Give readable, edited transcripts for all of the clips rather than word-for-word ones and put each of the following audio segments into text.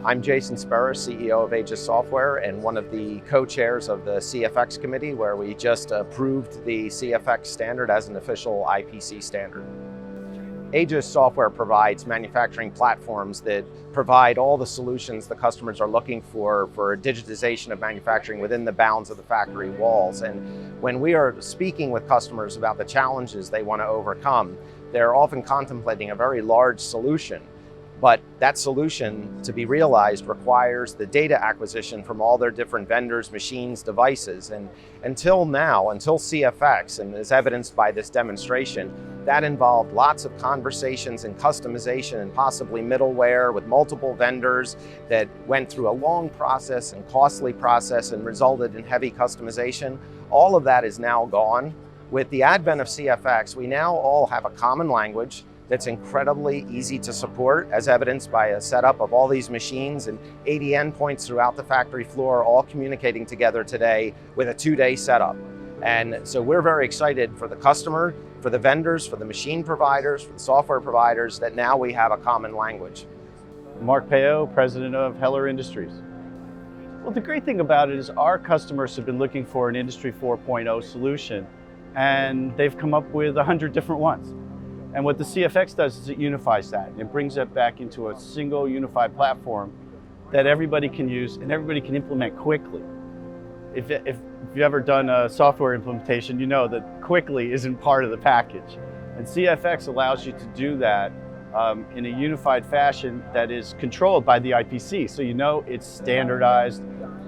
I'm Jason SPERA, CEO of Aegis Software and one of the co-chairs of the CFX committee, where we just approved the CFX standard as an official IPC standard. Aegis Software provides manufacturing platforms that provide all the solutions the customers are looking for digitization of manufacturing within the bounds of the factory walls. And when we are speaking with customers about the challenges they want to overcome, they're often contemplating a very large solution. But that solution, to be realized, requires the data acquisition from all their different vendors, machines, devices. And until now, until CFX, and as evidenced by this demonstration, that involved lots of conversations and customization and possibly middleware with multiple vendors that went through a long process and costly process and resulted in heavy customization. All of that is now gone. With the advent of CFX, we now all have a common language that's incredibly easy to support, as evidenced by a setup of all these machines and 80 endpoints throughout the factory floor, all communicating together today with a 2-day setup. And so we're very excited for the customer, for the vendors, for the machine providers, for the software providers, that now we have a common language. Mark Peo, president of Heller Industries. Well, the great thing about it is our customers have been looking for an Industry 4.0 solution, and they've come up with 100 different ones. And what the CFX does is it unifies that. It brings that back into a single unified platform that everybody can use and everybody can implement quickly. If you've ever done a software implementation, you know that quickly isn't part of the package. And CFX allows you to do that in a unified fashion that is controlled by the IPC. So you know it's standardized,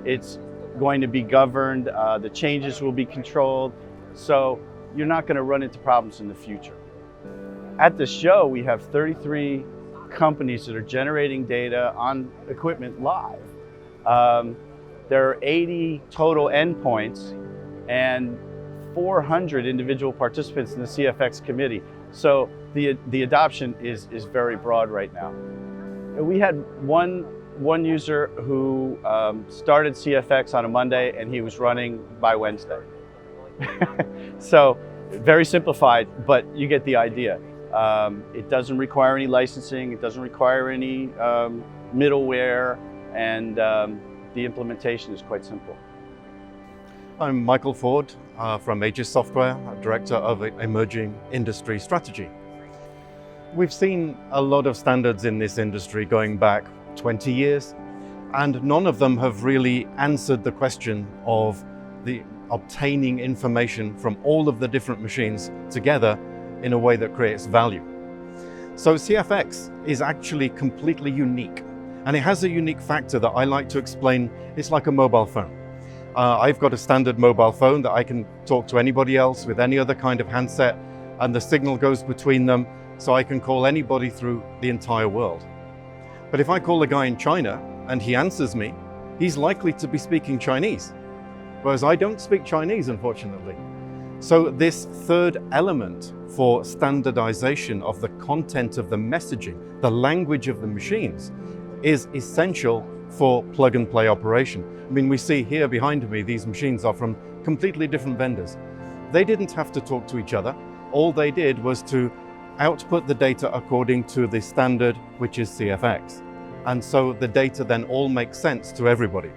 it's going to be governed, the changes will be controlled, so you're not going to run into problems in the future. At the show, we have 33 companies that are generating data on equipment live. There are 80 total endpoints and 400 individual participants in the CFX committee. So the adoption is very broad right now. And we had one user who started CFX on a Monday and he was running by Wednesday. So very simplified, but you get the idea. It doesn't require any licensing, it doesn't require any middleware, and the implementation is quite simple. I'm Michael Ford from Aegis Software, Director of Emerging Industry Strategy. We've seen a lot of standards in this industry going back 20 years, and none of them have really answered the question of the obtaining information from all of the different machines together in a way that creates value. So CFX is actually completely unique, and it has a unique factor that I like to explain. It's like a mobile phone. I've got a standard mobile phone that I can talk to anybody else with any other kind of handset, and the signal goes between them, so I can call anybody through the entire world. But if I call a guy in China and he answers me, he's likely to be speaking Chinese, whereas I don't speak Chinese, unfortunately. So this third element for standardization of the content of the messaging, the language of the machines, is essential for plug-and-play operation. I mean, we see here behind me, these machines are from completely different vendors. They didn't have to talk to each other. All they did was to output the data according to the standard, which is CFX. And so the data then all makes sense to everybody,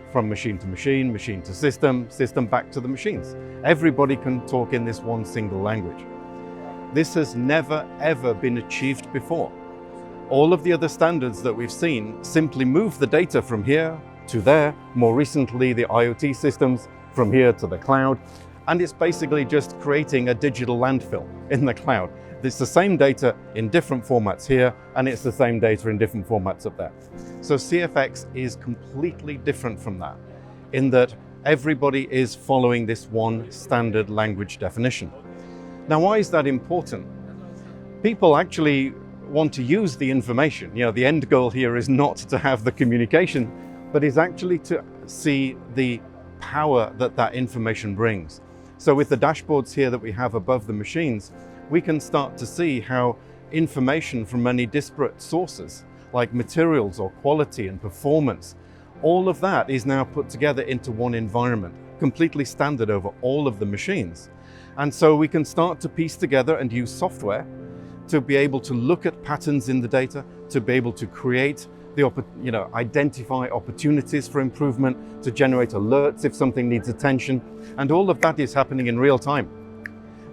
from machine to machine, machine to system, system back to the machines. Everybody can talk in this one single language. This has never, ever been achieved before. All of the other standards that we've seen simply move the data from here to there. More recently, the IoT systems from here to the cloud. And it's basically just creating a digital landfill in the cloud. It's the same data in different formats here, and it's the same data in different formats up there. So CFX is completely different from that, in that everybody is following this one standard language definition. Now, why is that important? People actually want to use the information. You know, the end goal here is not to have the communication, but is actually to see the power that that information brings. So with the dashboards here that we have above the machines, we can start to see how information from many disparate sources, like materials or quality and performance, all of that is now put together into one environment, completely standard over all of the machines. And so we can start to piece together and use software to be able to look at patterns in the data, to be able to create identify opportunities for improvement, to generate alerts if something needs attention. And all of that is happening in real time,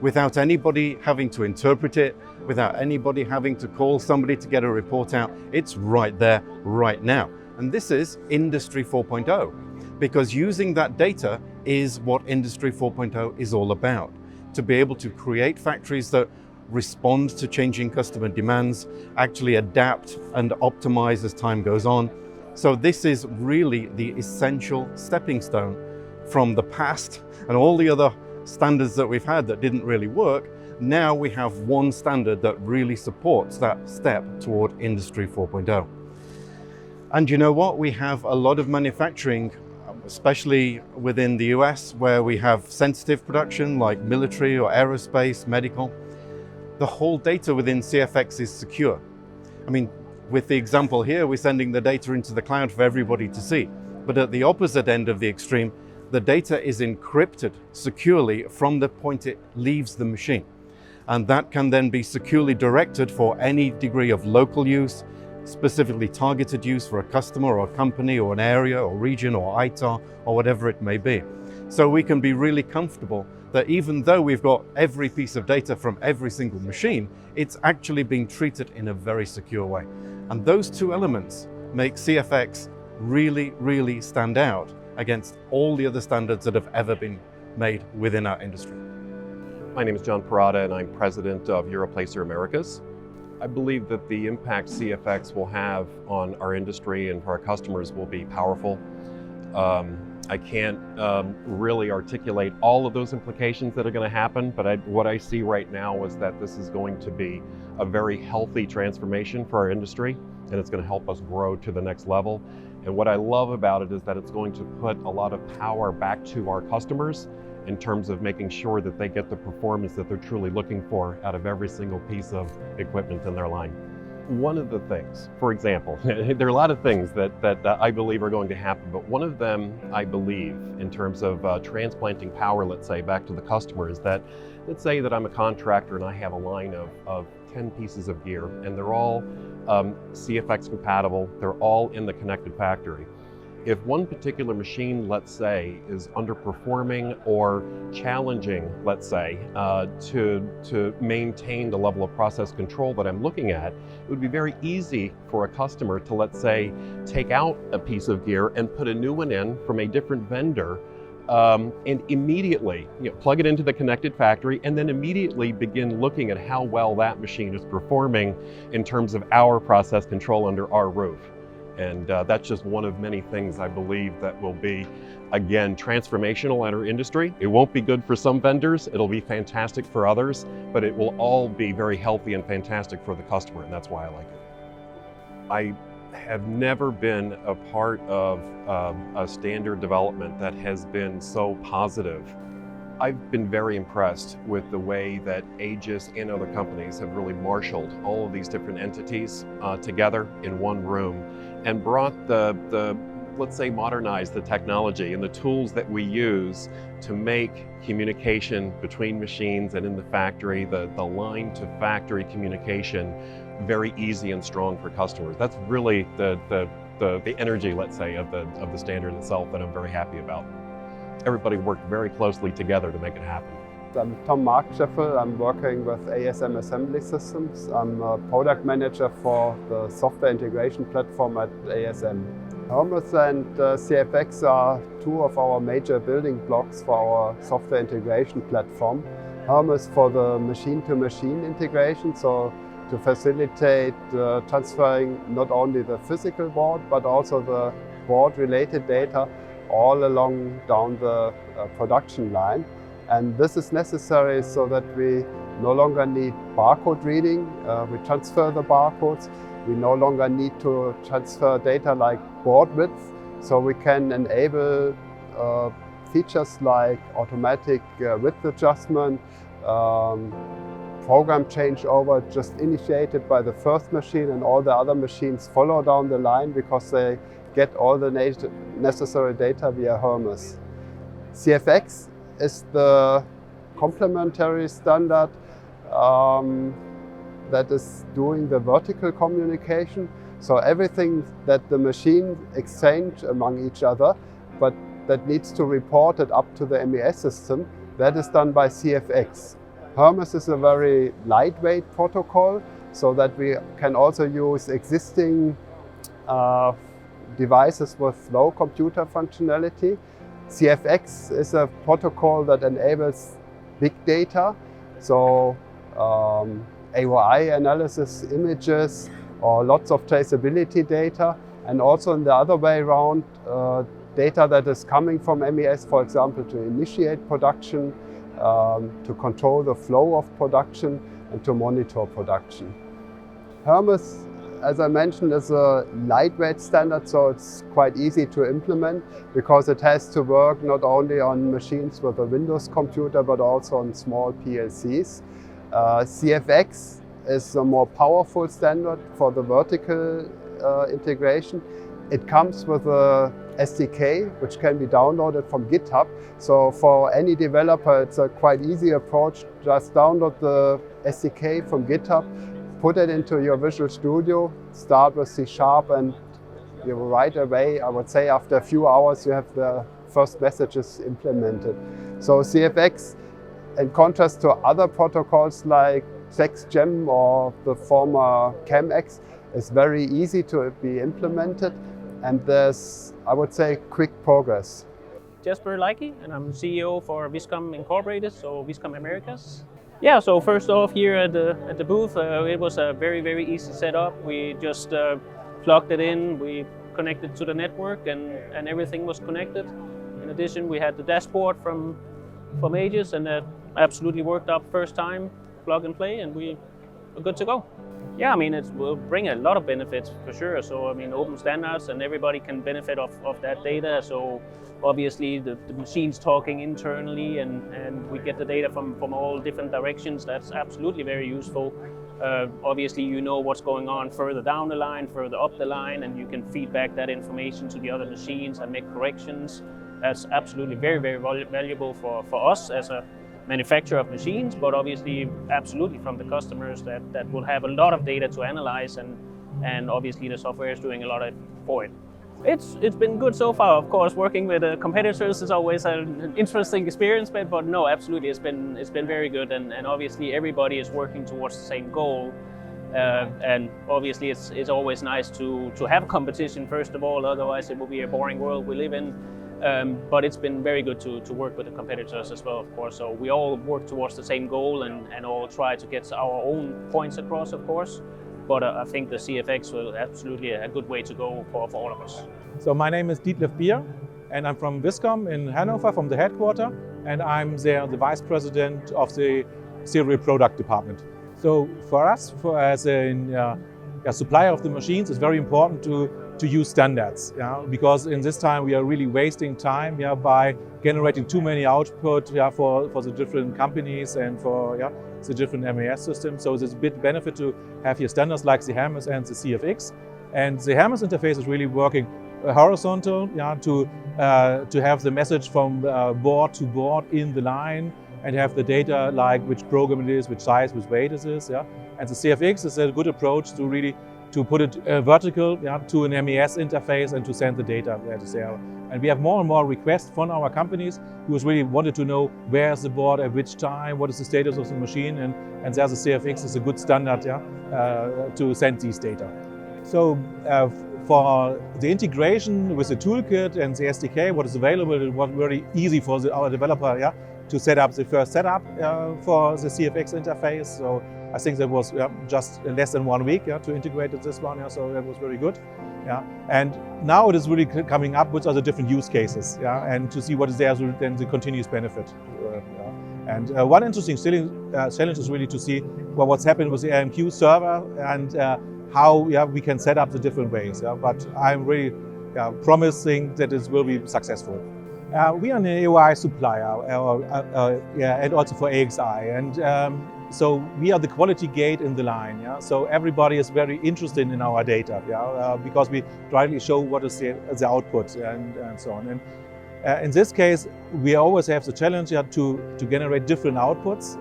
without anybody having to interpret it, without anybody having to call somebody to get a report out. It's right there, right now. And this is Industry 4.0, because using that data is what Industry 4.0 is all about. To be able to create factories that respond to changing customer demands, actually adapt and optimize as time goes on. So this is really the essential stepping stone from the past and all the other standards that we've had that didn't really work. Now we have one standard that really supports that step toward Industry 4.0. And you know what? We have a lot of manufacturing, especially within the US, where we have sensitive production like military or aerospace, medical. The whole data within CFX is secure. I mean, with the example here, we're sending the data into the cloud for everybody to see. But at the opposite end of the extreme, the data is encrypted securely from the point it leaves the machine. And that can then be securely directed for any degree of local use, specifically targeted use for a customer or a company or an area or region or ITAR or whatever it may be. So we can be really comfortable that even though we've got every piece of data from every single machine, it's actually being treated in a very secure way. And those two elements make CFX really, really stand out against all the other standards that have ever been made within our industry. My name is John PERROTTA and I'm president of Europlacer Americas. I believe that the impact CFX will have on our industry and for our customers will be powerful. I can't really articulate all of those implications that are going to happen, but what I see right now is that this is going to be a very healthy transformation for our industry, and it's going to help us grow to the next level. And what I love about it is that it's going to put a lot of power back to our customers in terms of making sure that they get the performance that they're truly looking for out of every single piece of equipment in their line. One of the things, for example, there are a lot of things that I believe are going to happen, but one of them I believe in terms of transplanting power, let's say, back to the customer is that, let's say that I'm a contractor and I have a line of 10 pieces of gear and they're all CFX compatible, they're all in the connected factory. If one particular machine, let's say, is underperforming or challenging, let's say, to maintain the level of process control that I'm looking at, it would be very easy for a customer to, let's say, take out a piece of gear and put a new one in from a different vendor and immediately plug it into the connected factory and then immediately begin looking at how well that machine is performing in terms of our process control under our roof. And that's just one of many things I believe that will be, again, transformational in our industry. It won't be good for some vendors, it'll be fantastic for others, but it will all be very healthy and fantastic for the customer, and that's why I like it. I have never been a part of a standard development that has been so positive. I've been very impressed with the way that Aegis and other companies have really marshaled all of these different entities together in one room and brought let's say, modernized the technology and the tools that we use to make communication between machines and in the factory, the line to factory communication, very easy and strong for customers. That's really the energy, let's say, of the standard itself that I'm very happy about. Everybody worked very closely together to make it happen. I'm Tom Markscheffel. I'm working with ASM Assembly Systems. I'm a product manager for the software integration platform at ASM. Hermes and CFX are two of our major building blocks for our software integration platform. Hermes for the machine-to-machine integration, so to facilitate transferring not only the physical board but also the board-related data all along down the production line. And this is necessary so that we no longer need barcode reading. We transfer the barcodes. We no longer need to transfer data like board width. So we can enable features like automatic width adjustment, program changeover just initiated by the first machine, and all the other machines follow down the line because they get all the necessary data via Hermes. CFX is the complementary standard that is doing the vertical communication. So everything that the machine exchange among each other, but that needs to report it up to the MES system, that is done by CFX. Hermes is a very lightweight protocol, so that we can also use existing devices with low computer functionality. CFX is a protocol that enables big data, so AOI analysis, images, or lots of traceability data, and also in the other way around, data that is coming from MES, for example, to initiate production, to control the flow of production, and to monitor production. Hermes, as I mentioned, is a lightweight standard, so it's quite easy to implement because it has to work not only on machines with a Windows computer, but also on small PLCs. CFX is a more powerful standard for the vertical integration. It comes with a SDK, which can be downloaded from GitHub. So for any developer, it's a quite easy approach. Just download the SDK from GitHub, put it into your Visual Studio, start with C#, and you right away, I would say after a few hours, you have the first messages implemented. So CFX, in contrast to other protocols like SexGem or the former ChemX, is very easy to be implemented, and there's, I would say, quick progress. Jesper Leike, and I'm CEO for Viscom Incorporated, so Viscom Americas. Yeah, so first off here at the booth, it was a very easy setup. We just plugged it in, we connected to the network, and everything was connected. In addition, we had the dashboard from Aegis, and that absolutely worked out first time, plug and play, and we were good to go. Yeah, I mean, it will bring a lot of benefits for sure. So, I mean, open standards and everybody can benefit of that data. So, obviously, the machine's talking internally and we get the data from all different directions. That's absolutely very useful. Obviously, you know what's going on further down the line, further up the line, and you can feed back that information to the other machines and make corrections. That's absolutely very valuable for us as a manufacturer of machines, but obviously absolutely from the customers that will have a lot of data to analyze, and obviously the software is doing a lot for it. It's been good so far. Of course, working with competitors is always an interesting experience, but no, absolutely it's been very good, and obviously everybody is working towards the same goal. And obviously it's always nice to have competition first of all, otherwise it will be a boring world we live in. But it's been very good to work with the competitors as well, of course. So we all work towards the same goal and all try to get our own points across, of course. But I think the CFX will absolutely a good way to go for all of us. So my name is DETLEF, and I'm from Viscom in Hanover, from the headquarters, and I'm there the vice president of the serial product department. So for us, as a supplier of the machines, it's very important to use standards, because in this time we are really wasting time by generating too many output for the different companies and for the different MES systems. So there's a bit benefit to have here standards like the Hermes and the CFX. And the Hermes interface is really working horizontal to have the message from board to board in the line and have the data like which program it is, which size, which weight it is. And the CFX is a good approach to really put it vertical to an MES interface and to send the data that is there. And we have more and more requests from our companies who really wanted to know where is the board at which time, what is the status of the machine, and there the CFX is a good standard to send these data. So for the integration with the toolkit and the SDK, what is available, it was very easy for our developer to set up the first setup for the CFX interface. So I think that was just less than 1 week to integrate this one, so that was very good. And now it is really coming up with other different use cases, and to see what is there, then the continuous benefit. And one interesting challenge is really to see what's happened with the AMQ server and how we can set up the different ways. But I'm really promising that it will be successful. We are an AOI supplier, and also for AXI, and so we are the quality gate in the line. So everybody is very interested in our data, because we rightly show what is the output and so on. And in this case, we always have the challenge to generate different outputs,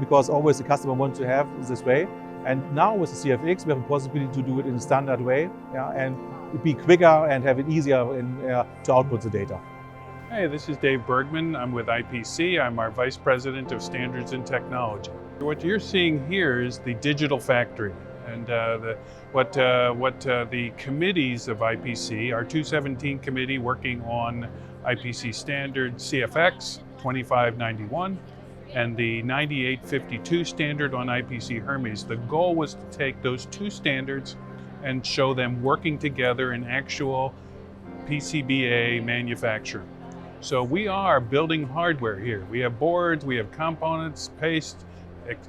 because always the customer wants to have this way. And now with the CFX, we have a possibility to do it in a standard way, and be quicker and have it easier to output the data. Hey, this is Dave Bergman. I'm with IPC. I'm our Vice President of Standards and Technology. What you're seeing here is the digital factory, and what the committees of IPC, our 217 committee working on IPC Standard CFX 2591 and the 9852 standard on IPC Hermes. The goal was to take those two standards and show them working together in actual PCBA manufacturing. So we are building hardware here. We have boards, we have components, paste,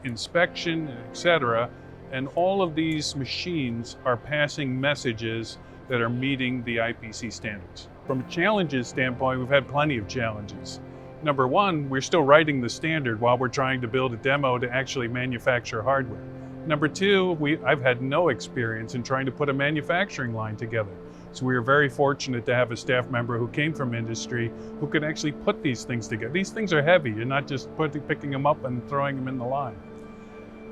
inspection, etc. And all of these machines are passing messages that are meeting the IPC standards. From a challenges standpoint, we've had plenty of challenges. Number one, we're still writing the standard while we're trying to build a demo to actually manufacture hardware. Number two, I've had no experience in trying to put a manufacturing line together. So we are very fortunate to have a staff member who came from industry who could actually put these things together. These things are heavy. You're not just picking them up and throwing them in the line.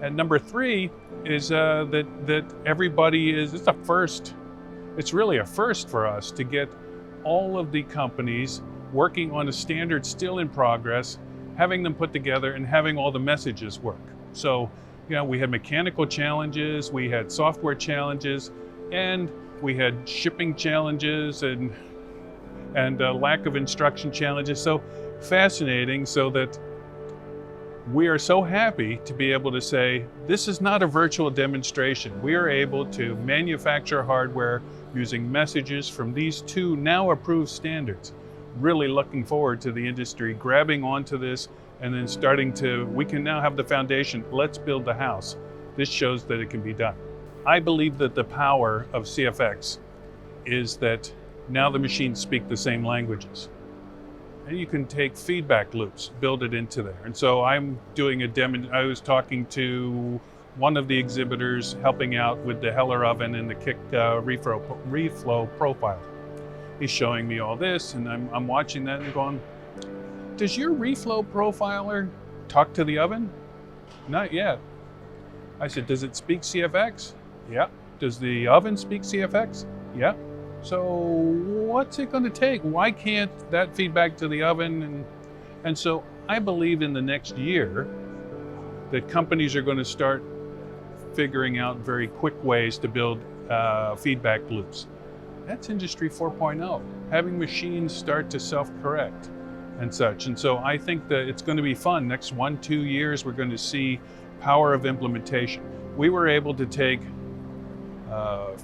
And number three is that everybody it's a first. It's really a first for us to get all of the companies working on a standard still in progress, having them put together and having all the messages work. So, we had mechanical challenges, we had software challenges, and we had shipping challenges and lack of instruction challenges. So fascinating, so that we are so happy to be able to say, this is not a virtual demonstration. We are able to manufacture hardware using messages from these two now approved standards. Really looking forward to the industry grabbing onto this and then we can now have the foundation. Let's build the house. This shows that it can be done. I believe that the power of CFX is that now the machines speak the same languages. And you can take feedback loops, build it into there. And so I'm doing a demo. I was talking to one of the exhibitors helping out with the Heller oven and the kick reflow profile. He's showing me all this, and I'm watching that and going, does your reflow profiler talk to the oven? Not yet. I said, does it speak CFX? Yeah. Does the oven speak CFX? Yeah. So what's it going to take? Why can't that feedback to the oven? And so I believe in the next year that companies are going to start figuring out very quick ways to build feedback loops. That's Industry 4.0, having machines start to self-correct and such. And so I think that it's going to be fun. Next 1-2 years, we're going to see power of implementation. We were able to take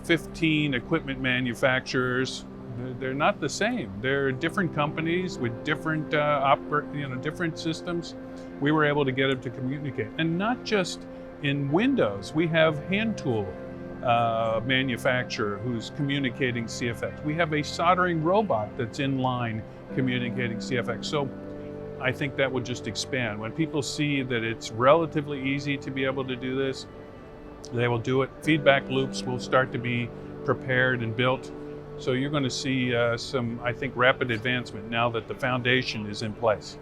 15 equipment manufacturers. They're not the same. They're different companies with different different systems. We were able to get them to communicate, and not just in Windows. We have hand tool manufacturer who's communicating CFX. We have a soldering robot that's in line communicating CFX. So I think that will just expand. When people see that it's relatively easy to be able to do this, they will do it. Feedback loops will start to be prepared and built. So you're going to see some, I think, rapid advancement now that the foundation is in place.